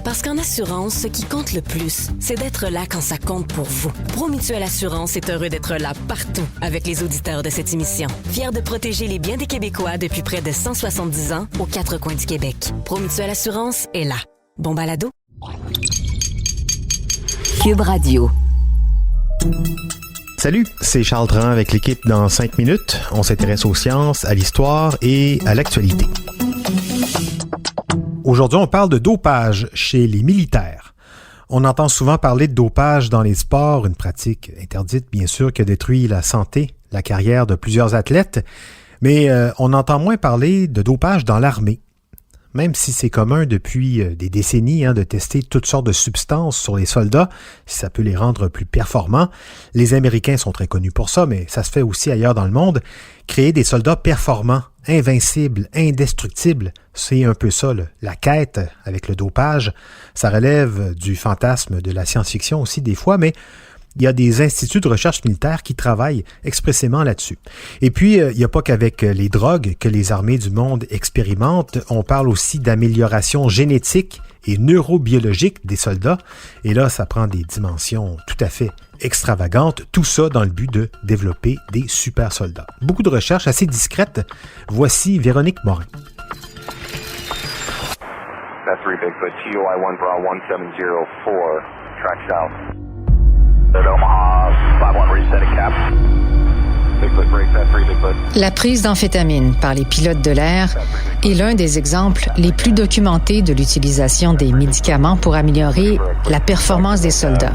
Parce qu'en assurance, ce qui compte le plus, c'est d'être là quand ça compte pour vous. Promutuelle Assurance est heureux d'être là partout avec les auditeurs de cette émission. Fiers de protéger les biens des Québécois depuis près de 170 ans aux quatre coins du Québec. Promutuelle Assurance est là. Bon balado. Cube Radio. Salut, c'est Charles Dran avec l'équipe dans 5 minutes. On s'intéresse aux sciences, à l'histoire et à l'actualité. Aujourd'hui, on parle de dopage chez les militaires. On entend souvent parler de dopage dans les sports, une pratique interdite, bien sûr, qui détruit la santé, la carrière de plusieurs athlètes, mais on entend moins parler de dopage dans l'armée. Même si c'est commun depuis des décennies de tester toutes sortes de substances sur les soldats, si ça peut les rendre plus performants. Les Américains sont très connus pour ça, mais ça se fait aussi ailleurs dans le monde. Créer des soldats performants, invincibles, indestructibles, c'est un peu ça, la quête avec le dopage. Ça relève du fantasme de la science-fiction aussi des fois, mais il y a des instituts de recherche militaire qui travaillent expressément là-dessus. Et puis, il n'y a pas qu'avec les drogues que les armées du monde expérimentent. On parle aussi d'amélioration génétique et neurobiologique des soldats. Et là, ça prend des dimensions tout à fait extravagantes. Tout ça dans le but de développer des super soldats. Beaucoup de recherches assez discrètes. Voici Véronique Morin. That's 3 Bigfoot, TUI 1 Bra 1704, track south. Omaha, 5-1 reset cap. Bigfoot breaks at 3 Bigfoot. La prise d'amphétamine par les pilotes de l'air est l'un des exemples les plus documentés de l'utilisation des médicaments pour améliorer la performance des soldats.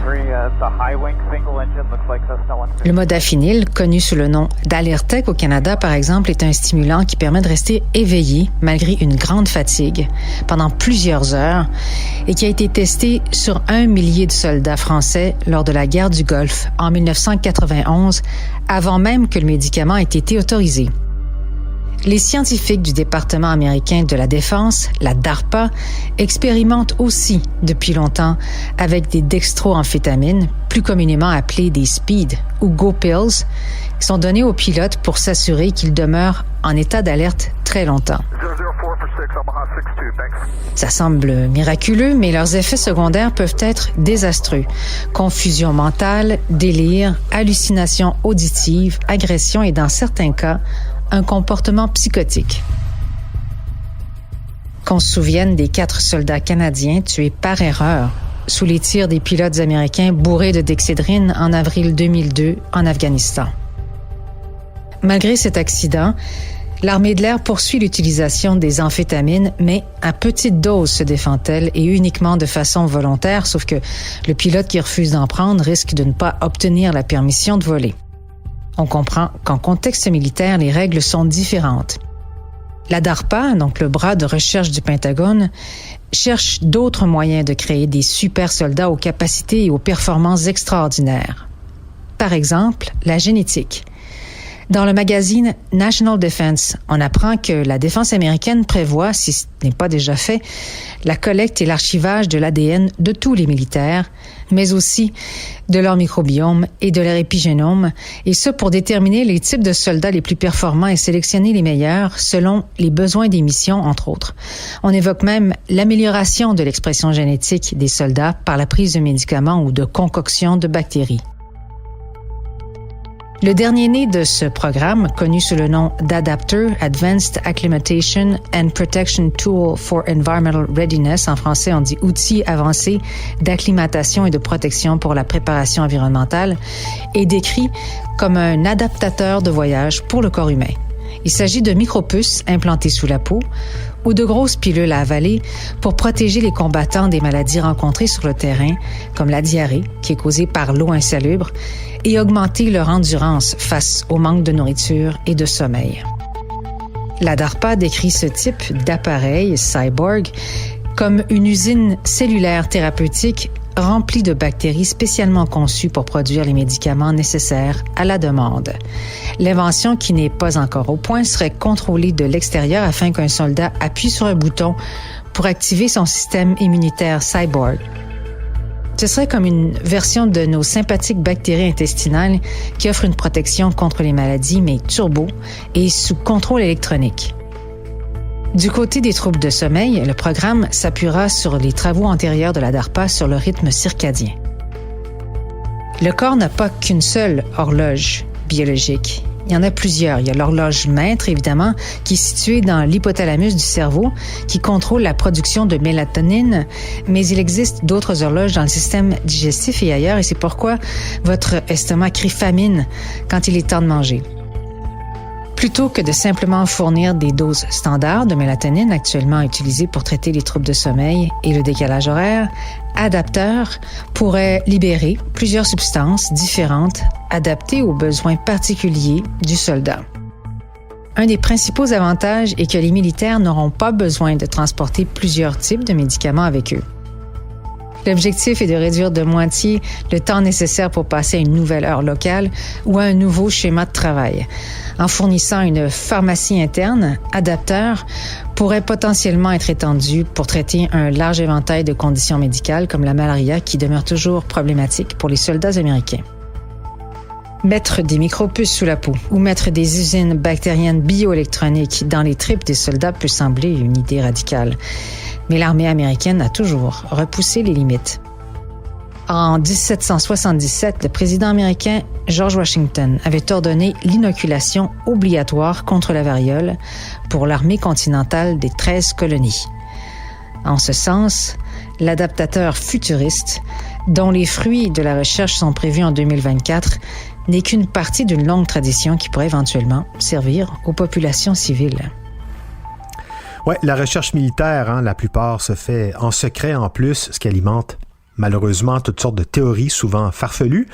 Le modafinil, connu sous le nom d'Alertec au Canada, par exemple, est un stimulant qui permet de rester éveillé malgré une grande fatigue pendant plusieurs heures et qui a été testé sur 1 millier de soldats français lors de la guerre du Golfe en 1991, avant même que le médicament ait été autorisé. Les scientifiques du département américain de la Défense, la DARPA, expérimentent aussi depuis longtemps avec des dextroamphétamines, plus communément appelées des speed ou go pills, qui sont donnés aux pilotes pour s'assurer qu'ils demeurent en état d'alerte très longtemps. Ça semble miraculeux, mais leurs effets secondaires peuvent être désastreux. Confusion mentale, délire, hallucination auditive, agression et dans certains cas, un comportement psychotique. Qu'on se souvienne des 4 soldats canadiens tués par erreur sous les tirs des pilotes américains bourrés de dexédrine en avril 2002 en Afghanistan. Malgré cet accident, l'armée de l'air poursuit l'utilisation des amphétamines, mais à petite dose se défend-elle et uniquement de façon volontaire, sauf que le pilote qui refuse d'en prendre risque de ne pas obtenir la permission de voler. On comprend qu'en contexte militaire, les règles sont différentes. La DARPA, donc le bras de recherche du Pentagone, cherche d'autres moyens de créer des super soldats aux capacités et aux performances extraordinaires. Par exemple, la génétique. Dans le magazine National Defense, on apprend que la défense américaine prévoit, si ce n'est pas déjà fait, la collecte et l'archivage de l'ADN de tous les militaires, mais aussi de leur microbiome et de leur épigénome, et ce pour déterminer les types de soldats les plus performants et sélectionner les meilleurs selon les besoins des missions, entre autres. On évoque même l'amélioration de l'expression génétique des soldats par la prise de médicaments ou de concoctions de bactéries. Le dernier né de ce programme, connu sous le nom d'Adapter, Advanced Acclimatation and Protection Tool for Environmental Readiness, en français on dit outil avancé d'acclimatation et de protection pour la préparation environnementale, est décrit comme un adaptateur de voyage pour le corps humain. Il s'agit de micropuces implantées sous la peau ou de grosses pilules à avaler pour protéger les combattants des maladies rencontrées sur le terrain, comme la diarrhée, qui est causée par l'eau insalubre, et augmenter leur endurance face au manque de nourriture et de sommeil. La DARPA décrit ce type d'appareil, cyborg, comme une usine cellulaire thérapeutique remplie de bactéries spécialement conçues pour produire les médicaments nécessaires à la demande. L'invention, qui n'est pas encore au point, serait contrôlée de l'extérieur afin qu'un soldat appuie sur un bouton pour activer son système immunitaire cyborg. Ce serait comme une version de nos sympathiques bactéries intestinales qui offrent une protection contre les maladies, mais turbo et sous contrôle électronique. Du côté des troubles de sommeil, le programme s'appuiera sur les travaux antérieurs de la DARPA sur le rythme circadien. Le corps n'a pas qu'une seule horloge biologique. Il y en a plusieurs. Il y a l'horloge maître, évidemment, qui est située dans l'hypothalamus du cerveau, qui contrôle la production de mélatonine, mais il existe d'autres horloges dans le système digestif et ailleurs, et c'est pourquoi votre estomac crie famine quand il est temps de manger. Plutôt que de simplement fournir des doses standards de mélatonine actuellement utilisées pour traiter les troubles de sommeil et le décalage horaire, Adapteur pourrait libérer plusieurs substances différentes adaptées aux besoins particuliers du soldat. Un des principaux avantages est que les militaires n'auront pas besoin de transporter plusieurs types de médicaments avec eux. L'objectif est de réduire de moitié le temps nécessaire pour passer à une nouvelle heure locale ou à un nouveau schéma de travail. En fournissant une pharmacie interne, Adapteur pourrait potentiellement être étendu pour traiter un large éventail de conditions médicales comme la malaria qui demeure toujours problématique pour les soldats américains. Mettre des micropuces sous la peau ou mettre des usines bactériennes bioélectroniques dans les tripes des soldats peut sembler une idée radicale. Mais l'armée américaine a toujours repoussé les limites. En 1777, le président américain George Washington avait ordonné l'inoculation obligatoire contre la variole pour l'armée continentale des 13 colonies. En ce sens, l'adaptateur futuriste, dont les fruits de la recherche sont prévus en 2024, n'est qu'une partie d'une longue tradition qui pourrait éventuellement servir aux populations civiles. Oui, la recherche militaire, la plupart se fait en secret en plus, ce qui alimente malheureusement toutes sortes de théories souvent farfelues.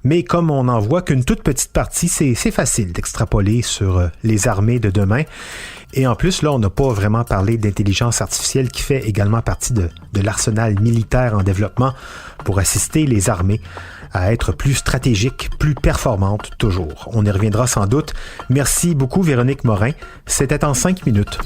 Mais comme on n'en voit qu'une toute petite partie, c'est facile d'extrapoler sur les armées de demain. Et en plus, là, on n'a pas vraiment parlé d'intelligence artificielle qui fait également partie de l'arsenal militaire en développement pour assister les armées à être plus stratégiques, plus performantes toujours. On y reviendra sans doute. Merci beaucoup, Véronique Morin. C'était en 5 minutes.